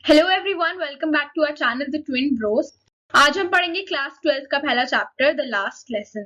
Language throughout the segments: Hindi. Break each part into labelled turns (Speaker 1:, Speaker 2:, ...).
Speaker 1: Hello everyone, welcome back to our channel the twin bros. आज हम पढ़ेंगे क्लास 12 का पहला चैप्टर द लास्ट लेसन।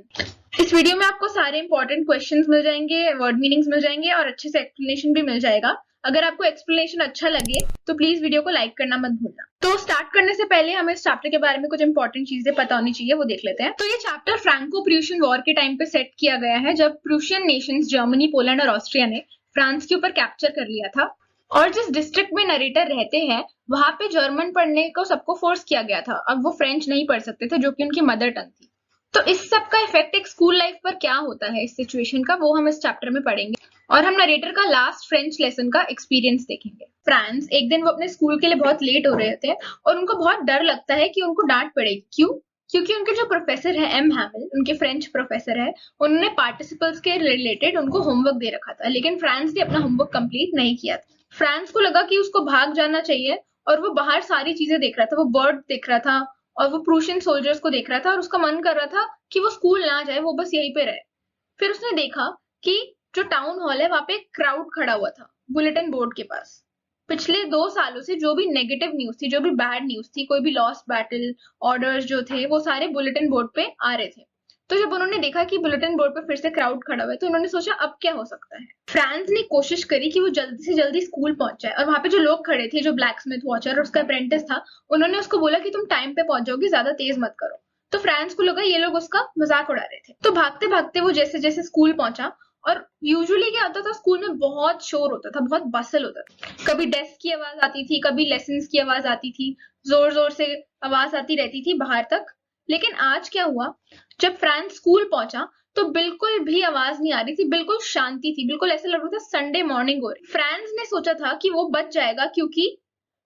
Speaker 1: इस वीडियो में आपको सारे इंपॉर्टेंट क्वेश्चंस मिल जाएंगे, वर्ड मीनिंग्स मिल जाएंगे और अच्छे से एक्सप्लेनेशन भी मिल जाएगा। अगर आपको एक्सप्लेनेशन अच्छा लगे तो प्लीज वीडियो को लाइक करना मत भूलना। तो स्टार्ट करने से पहले हमें इस चैप्टर के बारे में कुछ इंपॉर्टेंट चीजें पता होनी चाहिए, वो देख लेते हैं। तो ये चैप्टर फ्रैंको प्रूशियन वॉर के टाइम पे सेट किया गया है, जब प्रूशियन नेशंस जर्मनी, पोलैंड और ऑस्ट्रिया ने फ्रांस के ऊपर कैप्चर कर लिया था। और जिस डिस्ट्रिक्ट में नरेटर रहते हैं वहां पे जर्मन पढ़ने को सबको फोर्स किया गया था। अब वो फ्रेंच नहीं पढ़ सकते थे, जो कि उनकी मदर टंग थी। तो इस सब का इफेक्ट एक स्कूल लाइफ पर क्या होता है इस सिचुएशन का, वो हम इस चैप्टर में पढ़ेंगे। और हम नरेटर का लास्ट फ्रेंच लेसन का एक्सपीरियंस देखेंगे। फ्रांस एक दिन वो अपने स्कूल के लिए बहुत लेट हो रहे थे और उनको बहुत डर लगता है कि उनको डांट पड़ेगी। क्यों? क्योंकि उनके जो प्रोफेसर है एम हैमिल, उनके फ्रेंच प्रोफेसर है, उन्होंने पार्टिसिपल्स के रिलेटेड उनको होमवर्क दे रखा था, लेकिन फ्रांस ने अपना होमवर्क कंप्लीट नहीं किया था। फ्रांस को लगा कि उसको भाग जाना चाहिए और वो बाहर सारी चीजें देख रहा था, वो बर्ड देख रहा था और वो प्रूशियन सोल्जर्स को देख रहा था और उसका मन कर रहा था कि वो स्कूल ना जाए, वो बस यहीं पे रहे। फिर उसने देखा कि जो टाउन हॉल है वहां पे एक क्राउड खड़ा हुआ था बुलेटिन बोर्ड के पास। पिछले 2 सालों से जो भी नेगेटिव न्यूज थी, जो भी बैड न्यूज थी, कोई भी लॉस्ट बैटल ऑर्डर्स जो थे, वो सारे बुलेटिन बोर्ड पे आ रहे थे। तो जब उन्होंने देखा कि बुलेटिन बोर्ड पे फिर से क्राउड खड़ा हुआ है, तो उन्होंने सोचा अब क्या हो सकता है। फ्रांस ने कोशिश करी कि वो जल्दी से जल्दी स्कूल पहुंच जाए, और वहां पे जो लोग खड़े थे, जो ब्लैक स्मिथ वॉचर और उसका अप्रेंटिस था, उन्होंने उसको बोला कि तुम टाइम पे पहुंच जाओगी, ज्यादा तेज मत करो। तो फ्रांस को लगा ये लोग उसका मजाक उड़ा रहे थे। तो भागते भागते वो जैसे जैसे स्कूल पहुंचा, और यूजुअली क्या होता था, स्कूल में बहुत शोर होता था, बहुत बसल होता था। कभी डेस्क की आवाज आती थी, कभी लेसन्स की आवाज आती थी, जोर जोर से आवाज आती रहती थी बाहर तक। लेकिन आज क्या हुआ, जब फ्रांस स्कूल पहुंचा तो बिल्कुल भी आवाज नहीं आ रही थी, बिल्कुल शांति थी, बिल्कुल ऐसा लग रहा था संडे मॉर्निंग हो रही। फ्रांस ने सोचा था कि वो बच जाएगा क्योंकि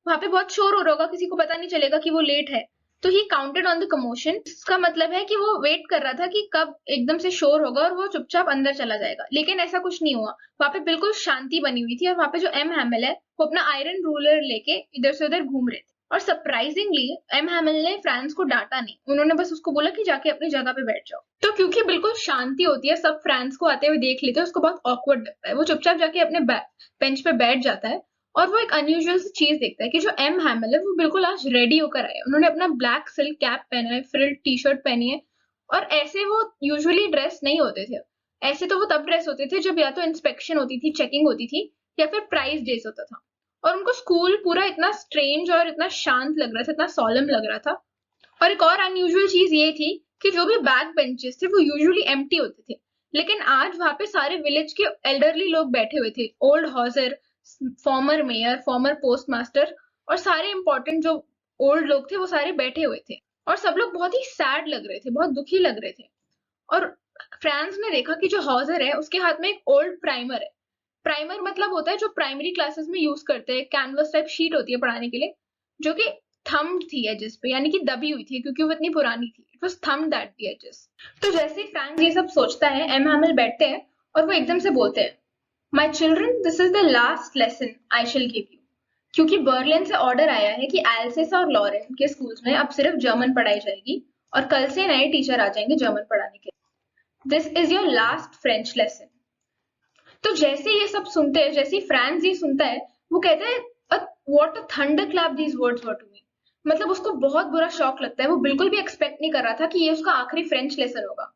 Speaker 1: वहां पे बहुत शोर हो रहा होगा, किसी को पता नहीं चलेगा कि वो लेट है। तो he counted on the commotion. इसका मतलब है कि वो वेट कर रहा था कि कब एकदम से शोर होगा और वो चुपचाप अंदर चला जाएगा। लेकिन ऐसा कुछ नहीं हुआ, वहां पे बिल्कुल शांति बनी हुई थी और वहां पे जो एम हैमिल है वो अपना आयरन रूलर लेके इधर से उधर घूम रहे थे। और सरप्राइजिंगली एम हैमिल ने फ्रांस को डांटा नहीं, उन्होंने बस उसको बोला कि जाके अपनी जगह पे बैठ जाओ। तो क्योंकि बिल्कुल शांति होती है, सब फ्रांस को आते हुए देख लेते हैं, उसको बहुत ऑकवर्ड लगता है, वो चुपचाप जाके अपने बेंच पे बैठ जाता है। और वो एक अनयूजुअल सी चीज देखता है कि जो एम हैमिल है वो बिल्कुल आज रेडी होकर आए। उन्होंने अपना ब्लैक सिल्क कैप पहना है, फ्रिल्ड टी शर्ट पहनी है, और ऐसे वो यूजुअली ड्रेस नहीं होते थे। ऐसे तो वो तब ड्रेस होते थे जब या तो इंस्पेक्शन होती थी, चेकिंग होती थी, या फिर प्राइस डेज होता था। और उनको स्कूल पूरा इतना स्ट्रेंज और इतना शांत लग रहा था, इतना सॉलम लग रहा था। और एक और अनयूजुअल चीज ये थी कि जो भी बैक बेंचेस थे वो यूजुअली एम्प्टी होते थे, लेकिन आज वहां पे सारे विलेज के एल्डरली लोग बैठे हुए थे, ओल्ड हॉजर, former mayor, former postmaster, और सारे इंपॉर्टेंट जो ओल्ड लोग थे वो सारे बैठे हुए थे। और सब लोग बहुत ही सैड लग रहे थे, बहुत दुखी लग रहे थे। और फ्रांस ने देखा कि जो हॉजर है उसके हाथ में एक ओल्ड प्राइमर है। प्राइमर मतलब होता है जो प्राइमरी क्लासेस में यूज करते हैं, कैनवस टाइप शीट होती है पढ़ाने के लिए, जो कि थम्ब्ड थी एजेस पे, यानी कि दबी हुई थी क्योंकि वो इतनी पुरानी थी। It was thumbed at the edges. तो जैसे ही फ्रांस ये सब सोचता है, एम हैमिल बैठते हैं और वो एकदम से बोलते हैं, my children, this is the last lesson I शिल गिव यू। क्योंकि बर्लिन से ऑर्डर आया है कि एल्सेस और लॉरेन के स्कूल्स में अब सिर्फ जर्मन पढ़ाई जाएगी और कल से नए टीचर आ जाएंगे जर्मन पढ़ाने के लिए। This is your last French lesson. तो जैसे ये सब सुनते हैं, जैसे फ्रांस ये सुनता है, वो कहता है what a thunderclap these words were to me. मतलब उसको बहुत बुरा शॉक लगता है, वो बिल्कुल भी एक्सपेक्ट नहीं कर रहा था कि ये उसका आखिरी फ्रेंच लेसन होगा।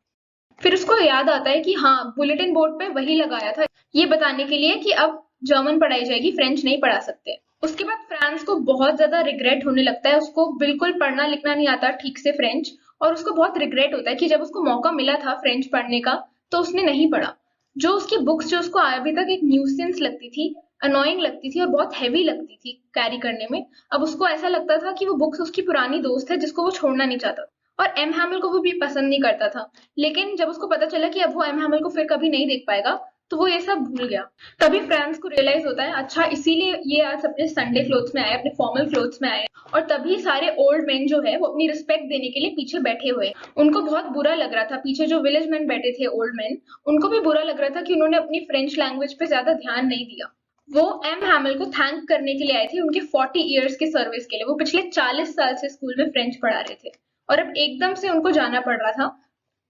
Speaker 1: फिर उसको याद आता है कि हाँ, बुलेटिन बोर्ड पे वही लगाया था, ये बताने के लिए कि अब जर्मन पढ़ाई जाएगी, फ्रेंच नहीं पढ़ा सकते। उसके बाद फ्रांस को बहुत ज्यादा रिग्रेट होने लगता है, उसको बिल्कुल पढ़ना लिखना नहीं आता ठीक से फ्रेंच, और उसको बहुत रिग्रेट होता है कि जब उसको मौका मिला था फ्रेंच पढ़ने का तो उसने नहीं पढ़ा। जो उसकी बुक्स, जो उसको अभी तक एक न्यूसेंस लगती थी, अनोइंग लगती थी और बहुत हैवी लगती थी कैरी करने में, अब उसको ऐसा लगता था कि वो बुक्स उसकी पुरानी दोस्त है जिसको वो छोड़ना नहीं चाहता। और एम हैमिल को वो भी पसंद नहीं करता था, लेकिन जब उसको पता चला कि अब वो एम हैमिल को फिर कभी नहीं देख पाएगा, तो वो ये सब भूल गया। तभी फ्रांस को रियलाइज होता है, अच्छा इसीलिए ये आज अपने संडे क्लोथ्स में आए, अपने फॉर्मल क्लोथ्स में आए। और तभी सारे ओल्ड मैन जो है वो अपनी रिस्पेक्ट देने के लिए पीछे बैठे हुए। उनको बहुत बुरा लग रहा था, पीछे जो विलेज मैन बैठे थे ओल्ड मैन, उनको भी बुरा लग रहा था कि उन्होंने अपनी फ्रेंच लैंग्वेज पे ज्यादा ध्यान नहीं दिया। वो एम हैमिल को थैंक करने के लिए आए थे उनके 40 इयर्स के सर्विस के लिए। वो पिछले 40 साल से स्कूल में फ्रेंच पढ़ा रहे थे और अब एकदम से उनको जाना पड़ रहा था,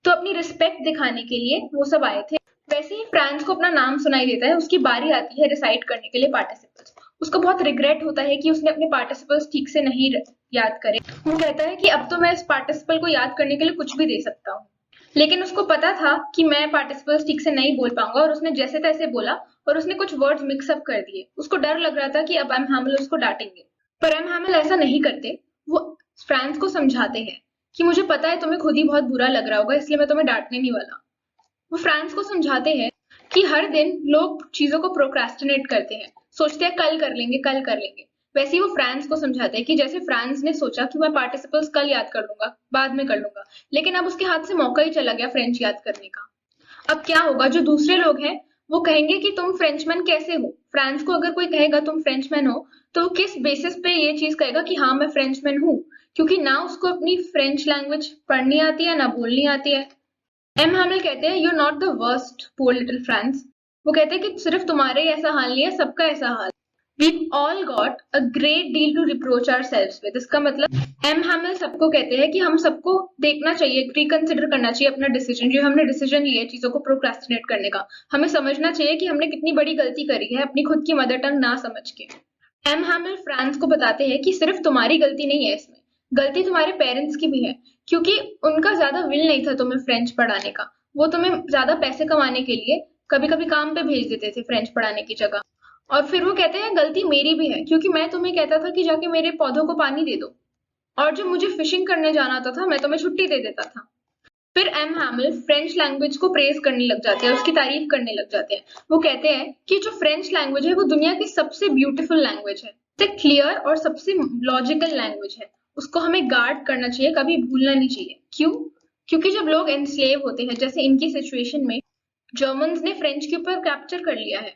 Speaker 1: तो अपनी रिस्पेक्ट दिखाने के लिए वो सब आए थे। वैसे ही फ्रांस को अपना नाम सुनाई देता है, उसकी बारी आती है रिसाइट करने के लिए पार्टिसिपल्स। उसको बहुत रिग्रेट होता है कि उसने अपने पार्टिसिपल्स ठीक से नहीं याद करे। वो कहता है कि अब तो मैं इस पार्टिसिपल को याद करने के लिए कुछ भी दे सकता हूँ, लेकिन उसको पता था कि मैं पार्टिसिपल्स ठीक से नहीं बोल पाऊंगा और उसने जैसे तैसे बोला और उसने कुछ वर्ड्स मिक्सअप कर दिए। उसको डर लग रहा था कि अब एम हैमिल उसको डांटेंगे, पर एम हैमिल ऐसा नहीं करते। वो फ्रांस को समझाते हैं कि मुझे पता है तुम्हें खुद ही बहुत बुरा लग रहा होगा, इसलिए मैं तुम्हें डांटने नहीं वाला। वो फ्रांस को समझाते हैं कि हर दिन लोग चीजों को प्रोक्रेस्टिनेट करते हैं, सोचते हैं कल कर लेंगे कल कर लेंगे। वैसे ही वो फ्रांस को समझाते हैं कि जैसे फ्रांस ने सोचा कि मैं पार्टिसिपल्स कल याद कर लूंगा, बाद में कर लूंगा, लेकिन अब उसके हाथ से मौका ही चला गया फ्रेंच याद करने का। अब क्या होगा, जो दूसरे लोग हैं वो कहेंगे कि तुम फ्रेंचमैन कैसे हो। फ्रांस को अगर कोई कहेगा तुम फ्रेंचमैन हो, तो वो किस बेसिस पे ये चीज कहेगा कि हाँ मैं फ्रेंचमैन हूँ, क्योंकि ना उसको अपनी फ्रेंच लैंग्वेज पढ़नी आती है ना बोलनी आती है। एम हैमिल कहते हैं, you are not the worst poor little France. वो कहते हैं कि सिर्फ तुम्हारे ऐसा हाल नहीं है, सबका ऐसा हाल। We've all got a great deal to reproach ourselves with। इसका मतलब एम हैमिल सबको कहते हैं कि हम सबको देखना चाहिए, रिकंसिडर करना चाहिए अपना डिसीजन, जो हमने डिसीजन लिया है चीजों को प्रोक्रेस्टिनेट करने का। हमें समझना चाहिए कि हमने कितनी बड़ी गलती करी है अपनी खुद की मदर टंग ना समझ के। एम हैमिल फ्रांस को बताते हैं कि सिर्फ तुम्हारी गलती नहीं है, इसमें गलती तुम्हारे पेरेंट्स की भी है, क्योंकि उनका ज्यादा विल नहीं था तुम्हें फ्रेंच पढ़ाने का। वो तुम्हें ज्यादा पैसे कमाने के लिए कभी कभी काम पे भेज देते थे फ्रेंच पढ़ाने की जगह। और फिर वो कहते हैं गलती मेरी भी है, क्योंकि मैं तुम्हें कहता था कि जाके मेरे पौधों को पानी दे दो, और जब मुझे फिशिंग करने जाना होता था मैं तुम्हें छुट्टी दे देता था। फिर एम हैमिल फ्रेंच लैंग्वेज को प्रेज करने लग जाते हैं, उसकी तारीफ करने लग जाते हैं। वो कहते हैं कि जो फ्रेंच लैंग्वेज है वो दुनिया की सबसे ब्यूटीफुल लैंग्वेज है, सबसे क्लियर और सबसे लॉजिकल लैंग्वेज है। उसको हमें गार्ड करना चाहिए, कभी भूलना नहीं चाहिए। क्यों? क्योंकि जब लोग एनस्लेव होते हैं, जैसे इनकी सिचुएशन में जर्मन्स ने फ्रेंच के ऊपर कैप्चर कर लिया है,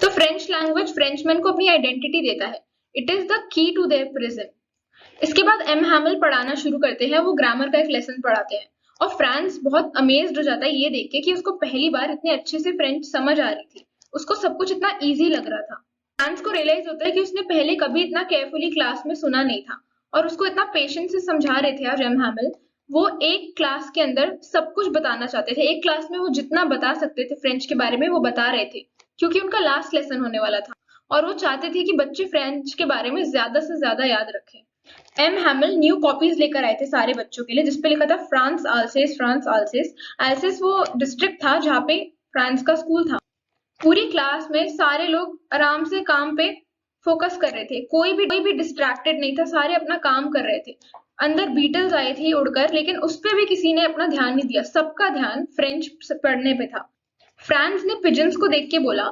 Speaker 1: तो फ्रेंच लैंग्वेज फ्रेंचमैन को अपनी आइडेंटिटी देता है। It is the key to their prison. इसके बाद एम हैमिल पढ़ाना शुरू करते हैं। वो ग्रामर का एक लेसन पढ़ाते हैं और फ्रांस बहुत अमेज्ड हो जाता है ये देख के कि उसको पहली बार इतने अच्छे से फ्रेंच समझ आ रही थी, उसको सब कुछ इतना इजी लग रहा था। फ्रांस को रियलाइज होता है कि उसने पहले कभी इतना केयरफुली क्लास में सुना नहीं था, और उसको इतना पेशेंस से समझा रहे थे आज एम हैमिल। वो एक क्लास के अंदर सब कुछ बताना चाहते थे, एक क्लास में वो जितना बता सकते थे फ्रेंच के बारे में वो बता रहे थे, क्योंकि उनका लास्ट लेसन होने वाला था और वो चाहते थे कि बच्चे फ्रेंच के बारे में ज्यादा से ज्यादा याद रखें। एम हैमिल न्यू कॉपीज लेकर आए थे सारे बच्चों के लिए, जिसपे लिखा था फ्रांस आल्सेस, फ्रांस आल्सेस। आल्सेस वो डिस्ट्रिक्ट था जहाँ पे फ्रांस का स्कूल था। पूरी क्लास में सारे लोग आराम से काम पे फोकस कर रहे थे, कोई भी डिस्ट्रैक्टेड नहीं था, सारे अपना काम कर रहे थे। अंदर बीटल्स आए थे उड़कर, लेकिन उस पे भी किसी ने अपना ध्यान नहीं दिया, सबका ध्यान फ्रेंच पढ़ने पे था। फ्रांस ने पिजन्स को देख के बोला,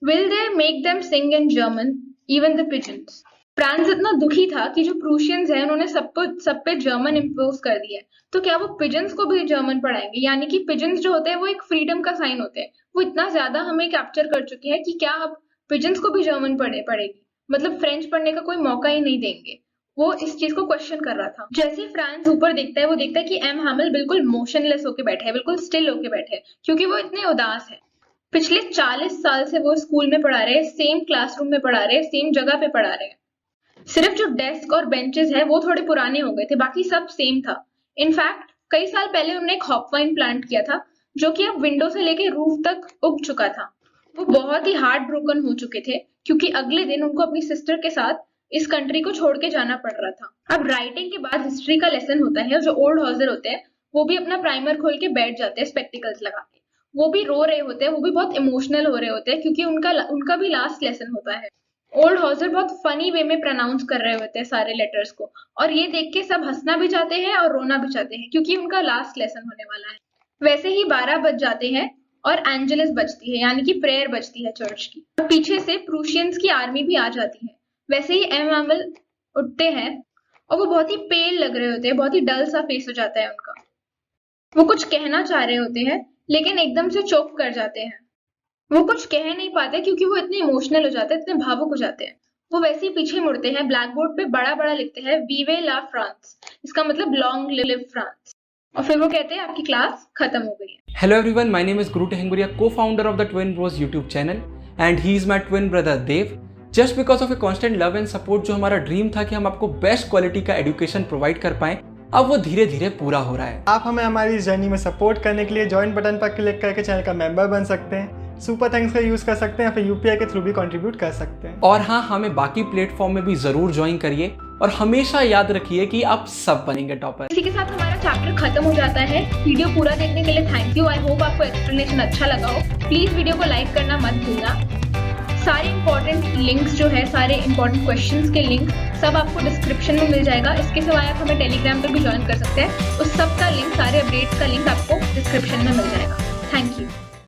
Speaker 1: will they make them sing in German, even the pigeons. France इतना दुखी था कि जो प्रूशियंस हैं उन्होंने सब पे जर्मन इम्पोज कर दिया है, तो क्या वो पिजन्स को भी जर्मन पढ़ाएंगे? यानी कि पिजन्स जो होते हैं वो एक फ्रीडम का साइन होते हैं। वो इतना ज्यादा हमें कैप्चर कर चुके हैं कि क्या अब पिजन्स को भी जर्मन पढ़ेगी, मतलब फ्रेंच पढ़ने का कोई मौका ही नहीं देंगे। वो इस चीज को क्वेश्चन कर रहा था। जैसे फ्रांस ऊपर देखता है, वो देखता है कि एम हैमिल बिल्कुल मोशनलेस होके बैठे हैं, बिल्कुल स्टिल होके बैठे हैं, क्योंकि वो इतने उदास है। पिछले 40 साल से वो स्कूल में पढ़ा रहे हैं, सेम क्लासरूम में पढ़ा रहे हैं, सेम जगह पे पढ़ा रहे हैं। सिर्फ जो डेस्क और बेंचेस है वो थोड़े पुराने हो गए थे, बाकी सब सेम था। इनफैक्ट कई साल पहले उन्होंने एक हॉपवाइन प्लांट किया था, जो कि अब विंडो से लेके रूफ तक उग चुका था। वो बहुत ही हार्ट ब्रोकन हो चुके थे, क्योंकि अगले दिन उनको अपनी सिस्टर के साथ इस कंट्री को छोड़ के जाना पड़ रहा था। अब राइटिंग के बाद हिस्ट्री का लेसन होता है, जो ओल्ड हॉजर होते हैं वो भी अपना प्राइमर खोल के बैठ जाते हैं स्पेक्टिकल्स लगा के। वो भी रो रहे होते हैं, वो भी बहुत इमोशनल हो रहे होते हैं, क्योंकि उनका भी लास्ट लेसन होता है। ओल्ड हॉजर बहुत फनी वे में प्रोनाउंस कर रहे होते हैं सारे लेटर्स को, और ये देख के सब हंसना भी चाहते हैं और रोना भी चाहते हैं, क्योंकि उनका लास्ट लेसन होने वाला है। वैसे ही 12 बज जाते हैं और एंजेलिस बजती है, यानी कि प्रेयर बजती है चर्च की, और पीछे से प्रूशियंस की आर्मी भी आ जाती है। वैसे ही एम हैमिल उठते हैं और वो बहुत ही पेल लग रहे होते हैं, बहुत ही डल सा फेस हो जाता है उनका। वो कुछ कहना चाह रहे होते हैं, लेकिन एकदम से चोक कर जाते हैं। वो कुछ कह नहीं पाते क्योंकि वो इतने इमोशनल हो जाते हैं, इतने भावुक हो जाते हैं। वो वैसे ही पीछे मुड़ते हैं, ब्लैक बोर्ड पे बड़ा बड़ा लिखते हैं वीवे ला फ्रांस, इसका मतलब लॉन्ग लिव फ्रांस, और फिर वो कहते हैं आपकी क्लास खत्म हो गई है।
Speaker 2: Hello everyone, my name is Guru Tehenguria, co-founder of the Twin Bros YouTube channel, and he is my twin brother Dev. Just because of a constant love and support, जो हमारा ड्रीम था कि हम आपको बेस्ट क्वालिटी का एजुकेशन प्रोवाइड कर पाएं, अब वो धीरे धीरे पूरा हो रहा है।
Speaker 3: आप हमें हमारी इस जर्नी में सपोर्ट करने के लिए ज्वाइन बटन पर क्लिक करके चैनल का मेंबर बन सकते हैं। सुपर थैंक्स का यूज़ कर सकते हैं या फिर यूपीआई के थ्रू भी कंट्रीब्यूट कर सकते हैं।
Speaker 2: और हाँ, हमें बाकी प्लेटफॉर्म में भी ज़रूर ज्वाइन करिए और हमेशा याद रखिए कि आप सब बनेंगे टॉपर।
Speaker 1: इसी के साथ हमारा चैप्टर खत्म हो जाता है। वीडियो पूरा देखने के लिए थैंक यू। आई होप आपको एक्सप्लेनेशन अच्छा लगा हो। प्लीज़ वीडियो को लाइक करना मत भूलना। सारे इंपॉर्टेंट लिंक्स जो है, सारे इंपॉर्टेंट क्वेश्चंस के लिंक सब आपको डिस्क्रिप्शन में मिल जाएगा। इसके सिवाय आप हमें टेलीग्राम पे भी ज्वाइन कर सकते हैं। उस सब का लिंक, सारे अपडेट्स का लिंक आपको डिस्क्रिप्शन में मिल जाएगा। Thank you.